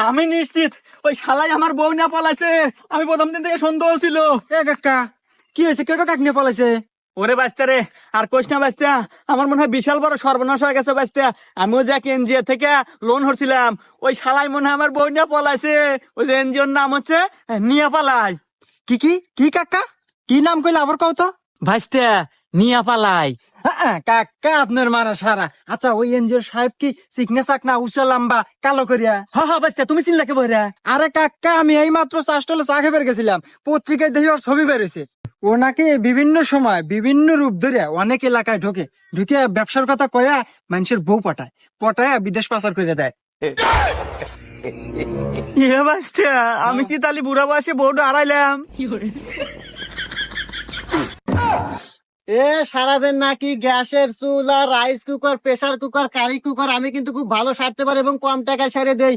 আমি নিশ্চিত ওই শালাই আমার বউ না পলাইছে। আমি প্রথম দিন থেকে সন্দেহ ছিল। এ কাকা, কি হয়েছে? কেটো কাক নিয়ে পলাইছে? ওরে বাস্তা রে, আর কোশ না বাস্তা, আমার মনে হয় বিশাল বড় সর্বনাশ হয়ে গেছে বাস্তা। আমিও যে এনজিও থেকে লোন হচ্ছিলাম, ওই শালাই মনে হয় আমার বউ নিয়ে পলাইছে। ওই যে এনজিওর নাম হচ্ছে নিয়া পালাই। কি কি কি কাকা, কি নাম কইলে আবার কও তো? ভাইস্তা, নিয়া পালাই। কাকা আপনার মারা সারা। আচ্ছা, ওই এনজিওর সাহেব কি চিকনা চাকনা উঁচা লম্বা কালো করিয়া? হ্যাঁ বাস্তা, তুমি চিনলা কে বইরা? আরে কাকা, আমি এই মাত্র চাষটলে চা খেয়ে বের গেছিলাম, পত্রিকায় দেখি ওর ছবি বেরোছে। ও নাকি বিভিন্ন সময় বিভিন্ন রূপ ধরে অনেক এলাকায় ঢোকে, ঢুকে ব্যবসার কথা কয়া মানুষের বউ পটায়, পটায় বিদেশ পাচার করে দেয়। ইয়ে বাস্তা, আমি কি তালি বুড়া বয়সে বউটা হারাইলাম? এ সারাবেন নাকি গ্যাসের চুলা, rice cooker, pressure cooker, curry cooker? আমি কিন্তু খুব ভালো সারতে পারি এবং কম টাকায় সেরে দেই।